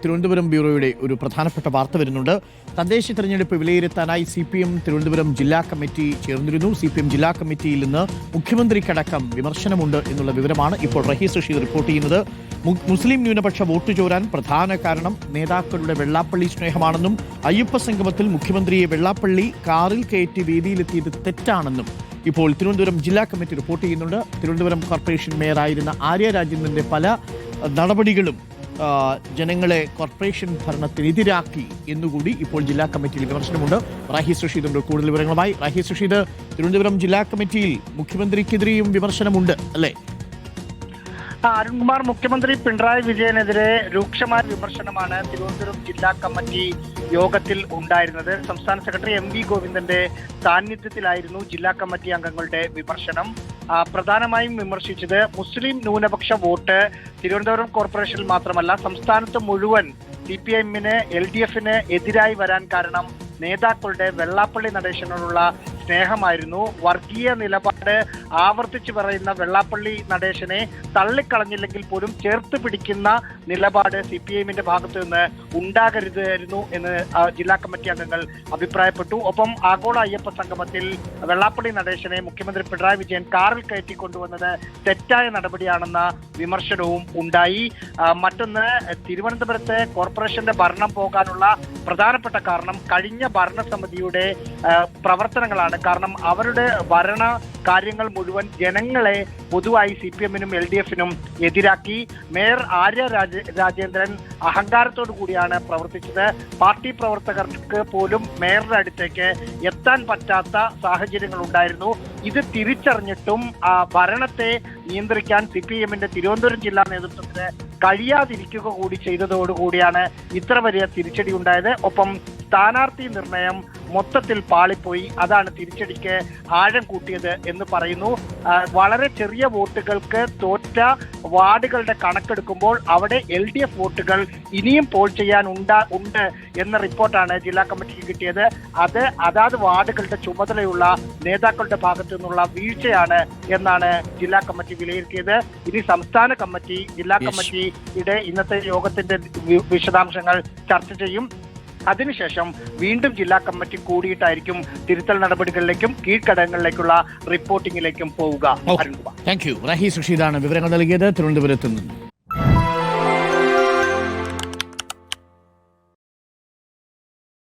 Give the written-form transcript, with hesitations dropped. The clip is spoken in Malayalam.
തിരുവനന്തപുരം ബ്യൂറോയുടെ ഒരു പ്രധാനപ്പെട്ട വാർത്ത വരുന്നുണ്ട്. തദ്ദേശ തെരഞ്ഞെടുപ്പ് വിലയിരുത്താനായി CPM തിരുവനന്തപുരം ജില്ലാ കമ്മിറ്റി ചേർന്നിരുന്നു. CPM ജില്ലാ കമ്മിറ്റിയിൽ നിന്ന് മുഖ്യമന്ത്രിക്കടക്കം വിമർശനമുണ്ട് എന്നുള്ള വിവരമാണ് ഇപ്പോൾ റഹീസ് റഷീദ് റിപ്പോർട്ട് ചെയ്യുന്നത്. മുസ്ലിം ന്യൂനപക്ഷ വോട്ട് ചോരാൻ പ്രധാന കാരണം നേതാക്കളുടെ വെള്ളാപ്പള്ളി സ്നേഹമാണെന്നും അയ്യപ്പ സംഗമത്തിൽ മുഖ്യമന്ത്രിയെ വെള്ളാപ്പള്ളി കാറിൽ കയറ്റി വേദിയിലെത്തിയത് തെറ്റാണെന്നും ഇപ്പോൾ തിരുവനന്തപുരം ജില്ലാ കമ്മിറ്റി റിപ്പോർട്ട് ചെയ്യുന്നുണ്ട്. തിരുവനന്തപുരം കോർപ്പറേഷൻ മേയറായിരുന്ന ആര്യ രാജേന്ദ്രന്റെ പല നടപടികളും ജനങ്ങളെ കോർപ്പറേഷൻ ഭരണത്തിനെതിരാക്കി എന്നുകൂടി ഇപ്പോൾ ജില്ലാ കമ്മിറ്റിയിൽ വിമർശനമുണ്ട്. റഹീസ് റഷീദിന്റെ കൂടുതൽ വിവരങ്ങളുമായി. റഹീസ് റഷീദ്, തിരുവനന്തപുരം ജില്ലാ കമ്മിറ്റിയിൽ മുഖ്യമന്ത്രിക്കെതിരെയും വിമർശനമുണ്ട് അല്ലേ? അരുൺകുമാർ, മുഖ്യമന്ത്രി പിണറായി വിജയനെതിരെ രൂക്ഷമായ വിമർശനമാണ് തിരുവനന്തപുരം ജില്ലാ കമ്മിറ്റി യോഗത്തിൽ ഉണ്ടായിരുന്നത്. സംസ്ഥാന സെക്രട്ടറി MV ഗോവിന്ദന്റെ സാന്നിധ്യത്തിലായിരുന്നു ജില്ലാ കമ്മിറ്റി അംഗങ്ങളുടെ വിമർശനം. പ്രധാനമായും വിമർശിച്ചത് മുസ്ലിം ന്യൂനപക്ഷ വോട്ട് തിരുവനന്തപുരം കോർപ്പറേഷനിൽ മാത്രമല്ല സംസ്ഥാനത്ത് മുഴുവൻ CPM-ന് LDF-ന് എതിരായി വരാൻ കാരണം നേതാക്കളുടെ വെള്ളാപ്പള്ളി നടേശനോടുള്ള സ്നേഹമായിരുന്നു. വർഗീയ നിലപാട് ആവർത്തിച്ചു പറയുന്ന വെള്ളാപ്പള്ളി നടേശനെ തള്ളിക്കളഞ്ഞില്ലെങ്കിൽ പോലും ചേർത്ത് പിടിക്കുന്ന നിലപാട് CPM-ന്റെ ഭാഗത്തു നിന്ന് ഉണ്ടാകരുതായിരുന്നു എന്ന് ജില്ലാ കമ്മിറ്റി അംഗങ്ങൾ അഭിപ്രായപ്പെട്ടു. ഒപ്പം ആഗോള അയ്യപ്പ സംഗമത്തിൽ വെള്ളാപ്പള്ളി നടേശനെ മുഖ്യമന്ത്രി പിണറായി വിജയൻ കാറിൽ കയറ്റിക്കൊണ്ടുവന്നത് തെറ്റായ നടപടിയാണെന്ന വിമർശനവും ഉണ്ടായി. മറ്റൊന്ന്, തിരുവനന്തപുരത്ത് കോർപ്പറേഷന്റെ ഭരണം പോകാനുള്ള പ്രധാനപ്പെട്ട കാരണം കഴിഞ്ഞ ഭരണസമിതിയുടെ പ്രവർത്തനങ്ങളാണ്. കാരണം അവരുടെ ഭരണ കാര്യങ്ങൾ മുഴുവൻ ജനങ്ങളെ പൊതുവായി CPM-നും LDF-നും എതിരാക്കി. മേയർ ആര്യ രാജേന്ദ്രൻ അഹങ്കാരത്തോടു കൂടിയാണ് പ്രവർത്തിച്ചത്. പാർട്ടി പ്രവർത്തകർക്ക് പോലും മേയറുടെ അടുത്തേക്ക് എത്താൻ പറ്റാത്ത സാഹചര്യങ്ങൾ ഉണ്ടായിരുന്നു. ഇത് തിരിച്ചറിഞ്ഞിട്ടും ഭരണത്തെ നിയന്ത്രിക്കാൻ CPM-ന്റെ തിരുവനന്തപുരം ജില്ലാ നേതൃത്വത്തിന് കഴിയാതിരിക്കുക കൂടി ചെയ്തതോടുകൂടിയാണ് ഇത്ര വലിയ തിരിച്ചടി ഉണ്ടായത്. ഒപ്പം സ്ഥാനാർത്ഥി നിർണയം മൊത്തത്തിൽ പാളിപ്പോയി. അതാണ് തിരിച്ചടിക്ക് ആഴം കൂട്ടിയത് എന്ന് പറയുന്നു. വളരെ ചെറിയ വോട്ടുകൾക്ക് തോറ്റ വാർഡുകളുടെ കണക്കെടുക്കുമ്പോൾ അവിടെ LDF വോട്ടുകൾ ഇനിയും പോൾ ചെയ്യാൻ ഉണ്ട് എന്ന റിപ്പോർട്ടാണ് ജില്ലാ കമ്മിറ്റിക്ക് കിട്ടിയത്. അതാത് വാർഡുകളുടെ ചുമതലയുള്ള നേതാക്കളുടെ ഭാഗത്തു നിന്നുള്ള വീഴ്ചയാണ് എന്നാണ് ജില്ലാ കമ്മിറ്റി വിലയിരുത്തിയത്. ഇനി സംസ്ഥാന കമ്മിറ്റി ജില്ലാ കമ്മിറ്റിയുടെ ഇന്നത്തെ യോഗത്തിന്റെ വിശദാംശങ്ങൾ ചർച്ച ചെയ്യും. അതിനുശേഷം വീണ്ടും ജില്ലാ കമ്മിറ്റി കൂടിയിട്ടായിരിക്കും തിരുത്തൽ നടപടികളിലേക്കും കീഴ്ഘടകങ്ങളിലേക്കുള്ള റിപ്പോർട്ടിംഗിലേക്കും പോവുക. Thank you. റഹീസ് റഷീദാണ് വിവരങ്ങൾ നൽകിയത് തിരുവനന്തപുരത്ത് നിന്ന്.